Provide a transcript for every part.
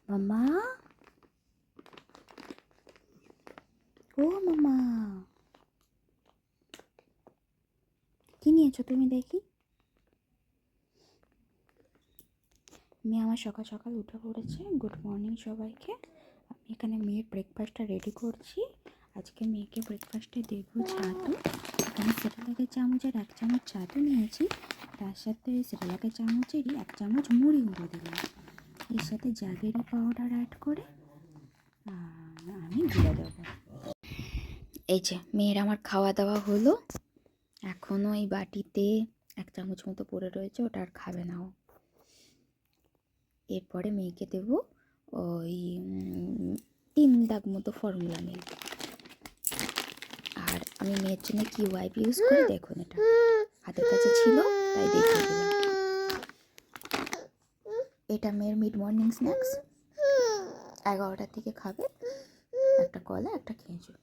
মামা, ও মামা, কি নিয়েছো তুমি দেখি? মেয়ে আমার সকাল সকাল উঠে পড়েছে। গুড মর্নিং সবাইকে। আমি এখানে মেয়ের ব্রেকফাস্টটা রেডি করছি। আজকে মেয়েকে ব্রেকফাস্টে দেবো ছাতু। এখানে সেরেলাকের চামচের 1 চামচ ছাতু নিয়েছি, তার সাথে সেরেলাকের চামচেরই 1 চামচ মুড়ি গুঁড়ো দিলাম। এর সাথে জাগেরি পাউডার অ্যাড করে আমি গুঁড়ো দেবো। এই যে মেয়ের আমার খাওয়া দাওয়া হলো। এখনও এই বাটিতে 1 চামচ মতো পড়ে রয়েছে, ওটা আর খাবে না ও। এরপরে মেয়েকে দেবো ওই 3 দাগ মতো ফর্মুলা মিল্ক। আর আমি মেয়ের জন্য কি ওয়াইপ ইউজ করি দেখুন, এটা হাতের কাছে ছিল তাই দেখিয়ে দিলাম। এটা মেয়ের মিড মর্নিং স্ন্যাক্স, 11টার থেকে খাবে। একটা কলা, একটা খেজুর।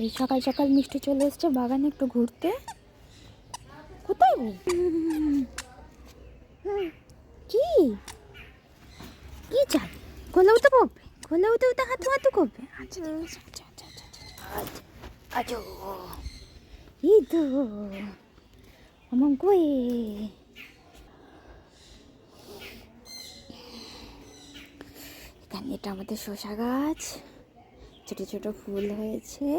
এই সকাল সকাল মিষ্টি চলে এসছে বাগানে একটু ঘুরতে। কোথায় কি কি চাই? কোলে উঠে পড়বে, কোলে উঠে উঠে হাতু হাতু করবে। আচ্ছা আচ্ছা আচ্ছা আচ্ছা আচ্ছা আচ্ছা এই তো আমার গোয়ে। এখানে এটা আমাদের শসা গাছ, ছোট ছোট ফুল হয়েছে,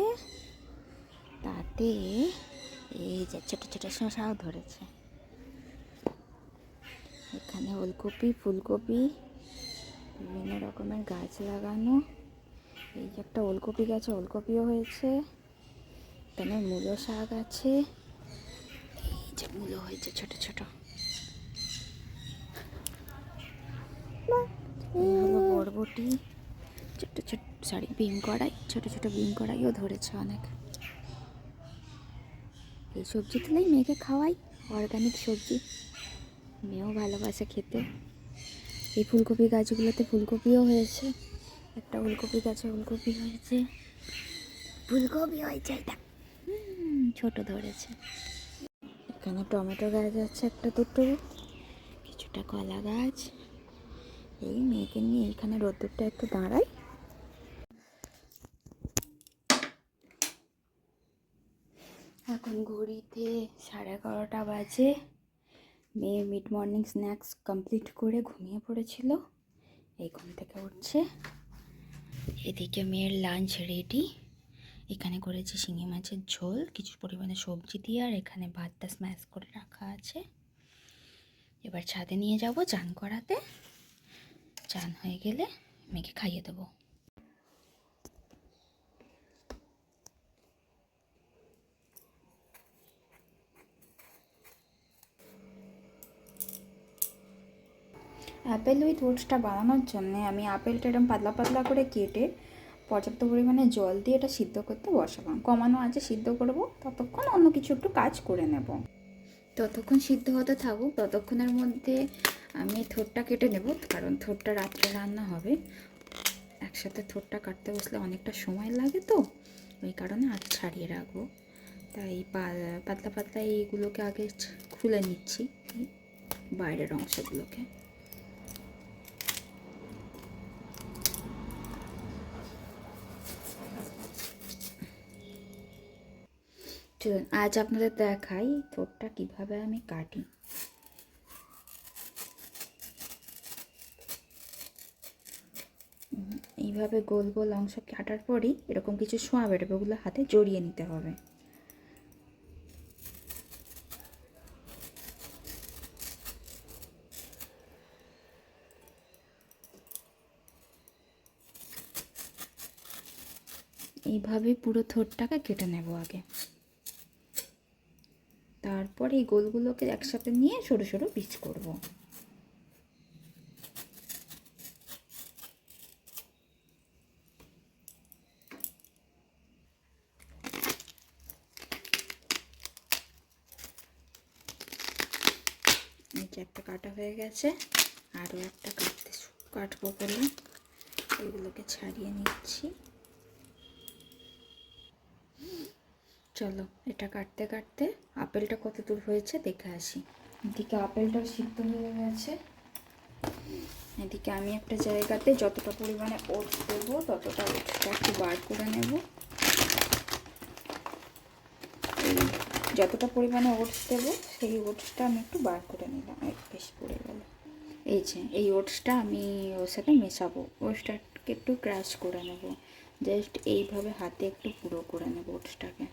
তাতে এই যে ছোট ছোট শসাও ধরেছে। এখানে ওলকপি, ফুলকপি, বিভিন্ন রকমের গাছ লাগানো। এই যে একটা ওলকপি গাছে ওলকপিও হয়েছে। এখানে মূলো শাক আছে, এই যে মূলো হয়েছে ছোট ছোট। এই হলো বরবটি, ছোট ছোট বিম কড়াই, ছোট ছোট বিম কড়াইও ধরেছে অনেক। এই সবজি তুলেই মেয়েকে খাওয়াই, অর্গানিক সবজি, মেয়েও ভালোবাসে খেতে। এই ফুলকপি গাছগুলোতে ফুলকপিও হয়েছে, একটা ওলকপি গাছে ওলকপি হয়েছে, ফুলকপি হয়েছে, এটা ছোট ধরেছে। এখানে টমেটো গাছ আছে একটা দুটো, কিছুটা কলা গাছ। এই মেয়েকে নিয়ে এখানে রোদ্দুরটা একটু দাঁড়াই। এখন ঘড়িতে 11:30 বাজে। মেয়ে মিড মর্নিং স্ন্যাক্স কমপ্লিট করে ঘুমিয়ে পড়েছিল, এই ঘুম থেকে উঠছে। এদিকে মেয়ের লাঞ্চ রেডি। এখানে করেছি শিঙি মাছের ঝোল, কিছু পরিমাণে সবজি দিয়ে, আর এখানে ভাতটা স্ম্যাশ করে রাখা আছে। এবার ছাদে নিয়ে যাব চান করাতে। চান হয়ে গেলে মেয়েকে খাইয়ে দেবো। অ্যাপেল উইথ ওটসটা বানানোর জন্য আমি আপেলটা এরকম পাতলা পাতলা করে কেটে পর্যাপ্ত পরিমাণে জল দিয়ে এটা সিদ্ধ করতে বসালাম। কমানো আছে, সিদ্ধ করব, ততক্ষণ অন্য কিছু একটু কাজ করে নেব। ততক্ষণ সিদ্ধ হতে থাকুক, ততক্ষণের মধ্যে আমি থোড়টা কেটে নেব, কারণ থোড়টা রাত্রে রান্না হবে। একসাথে থোড়টা কাটতে বসলে অনেকটা সময় লাগে, তো ওই কারণে আগে ছাড়িয়ে রাখবো। তাই পাতলা পাতলা এইগুলোকে আগে খুলে নিচ্ছি, বাইরের অংশগুলোকে। চলুন আজ আপনাদের দেখাই থোড়টা কিভাবে আমি কাটি। এইভাবে গোল গোল অংশ কাটার পরই এরকম কিছু সোয়া বেরোবে, ওগুলো হাতে জড়িয়ে নিতে হবে। এইভাবে পুরো থোড়টাকে কেটে নেব আগে, তারপর এই গোলগুলোকে একসাথে নিয়ে সরু সরু পিস করব। এই যে একটা কাটা হয়ে গেছে, আরও একটা কাটবো বলে এগুলোকে ছাড়িয়ে নিচ্ছি। চলো এটা কাটতে কাটতে আপেলটা কত দূর হয়েছে দেখে আসি। এদিকে আপেলটাও সিদ্ধ হয়ে গেছে। এদিকে আমি একটা জায়গাতে যতটা পরিমাণে ওটস দেবো ততটা ওটসটা একটু বার করে নেব। এই যতটা পরিমাণে ওটস দেবো সেই ওটসটা আমি একটু বার করে নিলাম, বেশি পড়ে গেল। এই যে এই ওটসটা আমি ওর সাথে মেশাবো, ওটসটাকে একটু ক্রাশ করে নেব, জাস্ট এইভাবে হাতে একটু গুঁড়ো করে নেব ওটসটাকে।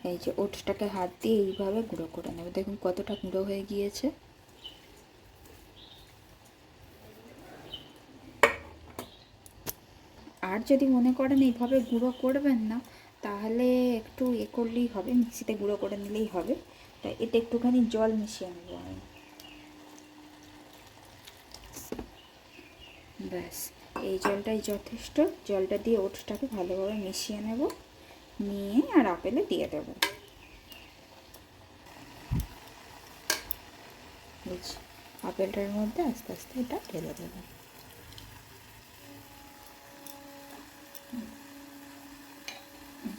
এই যে ওটসটাকে হাত দিয়ে এইভাবে গুঁড়ো করে নেব, দেখুন কতটা গুঁড়ো হয়ে গিয়েছে। আর যদি মনে করেন এইভাবে গুঁড়ো করবেন না, তাহলে একটু করলেই হবে, মিক্সিতে গুঁড়ো করে নিলেই হবে। তাই এতে একটুখানি জল মিশিয়ে নেব আমি, ব্যাস এই জলটাই যথেষ্ট। জলটা দিয়ে ওটসটাকে ভালোভাবে মিশিয়ে নেব, নিয়ে আর আপেলে দিয়ে দেব। বুঝছি, আপেলটার মধ্যে আস্তে আস্তে এটা ঢেলে দেবো।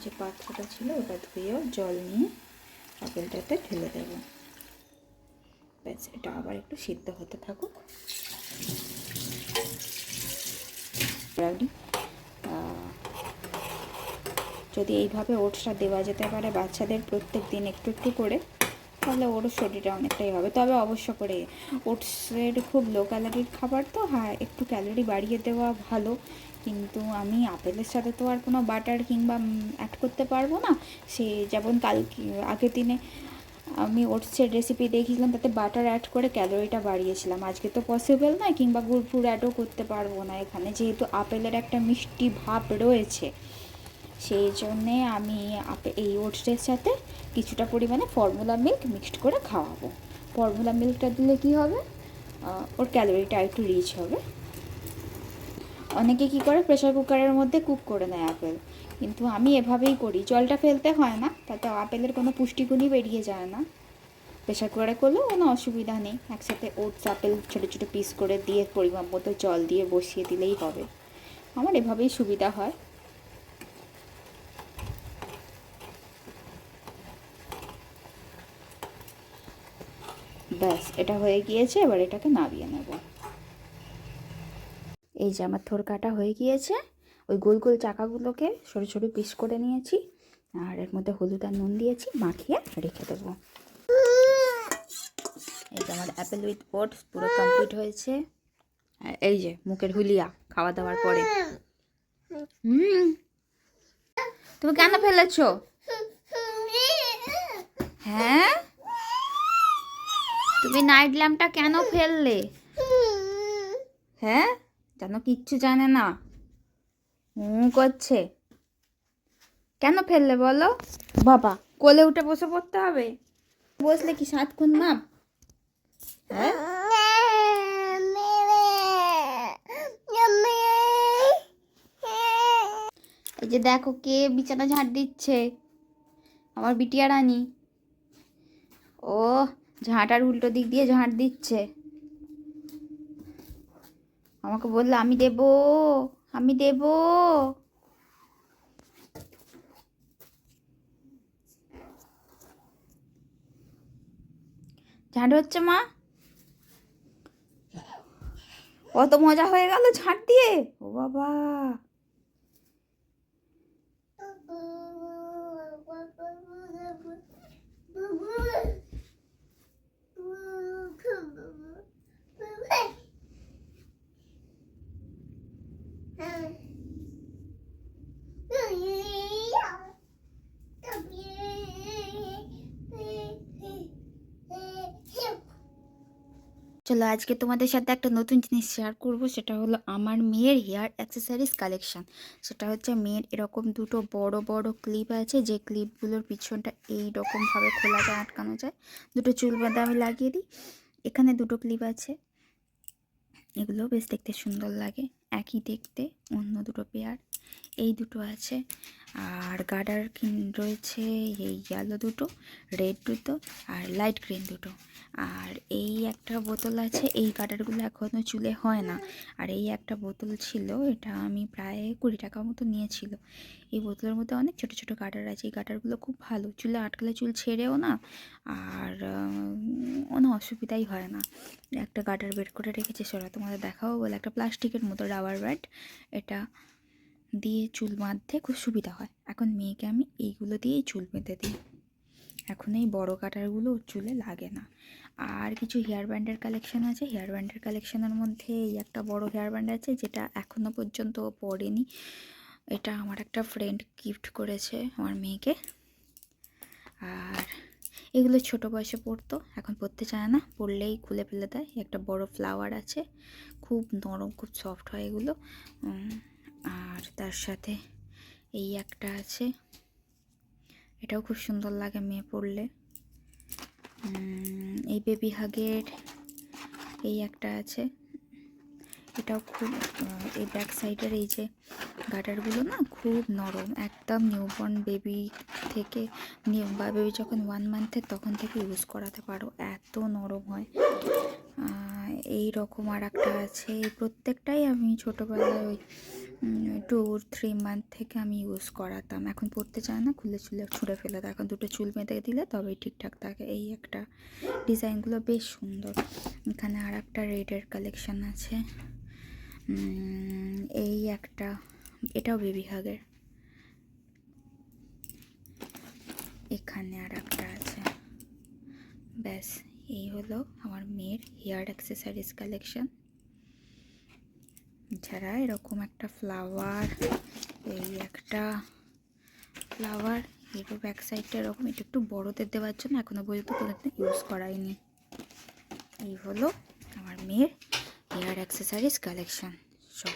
যে পাত্রটা ছিল ওটা ধুয়েও জল নিয়ে আপেলটাতে ঢেলে দেব। ব্যাস এটা আবার একটু সিদ্ধ হতে থাকুক। যদি এইভাবে ওটসটা দেওয়া যেতে পারে বাচ্চাদের প্রত্যেক দিন একটু একটু করে, তাহলে ওর শরীরটা অনেকটাই হবে। তবে অবশ্য করে ওটসের খুব লো ক্যালোরির খাবার তো, হ্যাঁ একটু ক্যালোরি বাড়িয়ে দেওয়া ভালো, কিন্তু আমি আপেলের সাথে তো আর কোনো বাটার কিংবা অ্যাড করতে পারবো না। সে যেমন আগের দিনে আমি ওটসের রেসিপি দেখেছিলাম, তাতে বাটার অ্যাড করে ক্যালোরিটা বাড়িয়েছিলাম। আজকে তো পসিবল নয়, কিংবা গুড় ফুড় অ্যাডও করতে পারবো না এখানে, যেহেতু আপেলের একটা মিষ্টি ভাব রয়েছে। সেই জন্যে আমি এই ওটসের সাথে কিছুটা পরিমাণে ফর্মুলা মিল্ক মিক্সড করে খাওয়াবো। ফর্মুলা মিল্কটা দিলে কি হবে, ওর ক্যালোরিটা একটু রিচ হবে। অনেকে কি করে প্রেসার কুকারের মধ্যে কুক করে নেয় আপেল, কিন্তু আমি এভাবেই করি, জলটা ফেলতে হয় না, তাতে আপেলের কোনো পুষ্টিগুণই বেরিয়ে যায় না। প্রেসার কুকারে করলেও কোনো অসুবিধা নেই, একসাথে ওটস আপেল ছোটো ছোটো পিস করে দিয়ে পরিমাণ মতো জল দিয়ে বসিয়ে দিলেই হবে। আমার এভাবেই সুবিধা হয়। ব্যাস এটা হয়ে গিয়েছে, এবার এটাকে নামিয়ে নেব। এই যে আমার থোর কাটা হয়ে গিয়েছে, ওই গোল গোল চাকাগুলোকে ছোটো ছোটো পিস করে নিয়েছি, আর এর মধ্যে হলুদ আর নুন দিয়েছি, মাখিয়ে রেখে দেবো। এই যে আমার অ্যাপেল উইথ ওটস পুরো কমপ্লিট হয়েছে। এই যে মুখের হুলিয়া খাওয়া দাওয়ার পরে। তুমি কেন ফেলেছো? হ্যাঁ, তুমি নাইট ল্যাম্পটা কেন ফেললে? হ্যাঁ, জানো কিচ্ছু জানে না, করছে। কেন ফেললে বলো? বাবা কোলে উঠে বসে পড়তে হবে, বসলে কি 7 খুন মাপ? হ্যাঁ, এই যে দেখো কে বিছানা ঝাড় দিচ্ছে, আমার বিটিয়া রানী। ও ঝাঁটার উল্টো দিক দিয়ে ঝাঁট দিচ্ছে, আমাকে বললো আমি দেব, আমি দেব। ঝাঁট হচ্ছে মা, কত মজা হয়ে গেল ঝাঁট দিয়ে, ও বাবা। চলো আজকে তোমাদের সাথে একটা নতুন জিনিস শেয়ার করব, সেটা হলো আমার মেয়ের হেয়ার অ্যাক্সেসরিজ কালেকশন। সেটা হচ্ছে মেয়ের এরকম দুটো বড় বড় ক্লিপ আছে, যে ক্লিপগুলোর পিছনটা এই রকমভাবে খোলা যায়, আটকানো যায়। দুটো চুল বাঁধা আমি লাগিয়ে দিই। এখানে দুটো ক্লিপ আছে, এগুলো বেশ দেখতে সুন্দর লাগে, একই দেখতে, অন্য দুটো পেয়ার। এই দুটো আছে, আর গার্ডার রয়েছে এই ইয়েলো দুটো, রেড দুটো, আর লাইট গ্রিন দুটো। আর এই একটা একটা বোতল আছে, এই গার্ডারগুলো এখনও চুলে হয় না। আর এই একটা বোতল ছিল, এটা আমি প্রায় 20 টাকা মতো নিয়েছিল। এই বোতলের মধ্যে অনেক ছোট ছোট গার্ডার আছে। এই গার্ডারগুলো খুব ভালো, চুলে আটকালে চুল ছেড়েও না, আর কোনো অসুবিধাই হয় না। একটা গার্ডার বের করে রেখেছি, সেটা তোমাদের দেখাবো বলে। একটা প্লাস্টিকের মতো রাবার ব্যান্ড, এটা দিয়ে চুল বাঁধতে খুব সুবিধা হয়। এখন মেয়েকে আমি এইগুলো দিয়েই চুল বেঁধে দিই, এখন এই বড় কাটারগুলো ওর চুলে লাগে না। আর কিছু হেয়ার ব্যান্ডের কালেকশন আছে। হেয়ার ব্যান্ডের কালেকশনের মধ্যে এই একটা বড় হেয়ার ব্যান্ড আছে, যেটা এখনও পর্যন্ত পরেনি। এটা আমার একটা ফ্রেন্ড গিফট করেছে আমার মেয়েকে। আর এগুলো ছোট বয়সে পরতো, এখন পরতে চায় না, পরলেই খুলে ফেলে দেয়। একটা বড় ফ্লাওয়ার আছে, খুব নরম, খুব সফট হয় এগুলো। আর তার সাথে এই একটা আছে, এটাও খুব সুন্দর লাগে মেয়ে পরলে। এই বেবি হাগের এই একটা আছে, এটাও খুব, এই ব্যাক সাইডের এই যে গার্ডারগুলো না খুব নরম, একদম নিউবর্ন বেবি থেকে, বা বেবি যখন 1 মান্থের তখন থেকে ইউজ করাতে পারো, এত নরম হয়। এই রকম আর একটা আছে, এই প্রত্যেকটাই আমি ছোটোবেলায় ওই 2-3 মান্থ থেকে আমি ইউজ করাতাম। এখন পরতে চায় না, খুলে চুলে ছুঁড়ে ফেলে দেয়। এখন দুটো চুল বেঁধে দিলে তবেই ঠিকঠাক থাকে। এই একটা, ডিজাইনগুলো বেশ সুন্দর। এখানে আর একটা রেডের কালেকশন আছে। এই একটা, এটাও বেবি হাগের। এখানে আর একটা আছে। ব্যাস, এই হলো আমার মেয়ের হেয়ার অ্যাক্সেসরিজ কালেকশন। এছাড়া এরকম একটা ফ্লাওয়ার, এই একটা ফ্লাওয়ার, এরও ব্যাক সাইডটা এরকম, এটা একটু বড়দের দেওয়ার জন্য এখনো পর্যন্ত কোনোদিন ইউজ করাইনি। এই হলো আমার মেয়ের হেয়ার অ্যাক্সেসরিজ কালেকশন সব।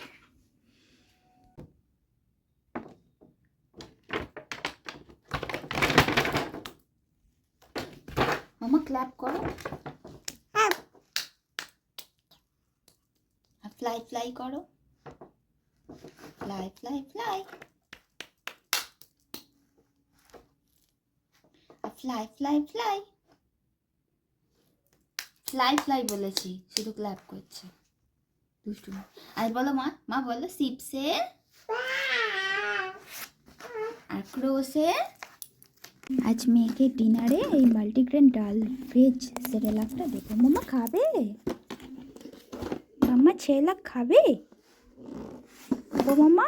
মামা ক্ল্যাপ করো, ফ্লাই ফ্লাই করো, fly fly fly, fly fly fly, fly fly বলেছি, শুধু ক্ল্যাপ করছে, দুষ্টু। আর বলো মা, মা বলো সিপসে আর ক্রোসে। আজ মেয়েকে ডিনারে এই মাল্টিগ্রেন ডাল ভেজ সেরেলাকটা দেবো। মামা খাবে? মাম্মা ছেলেলাক খাবে? মামা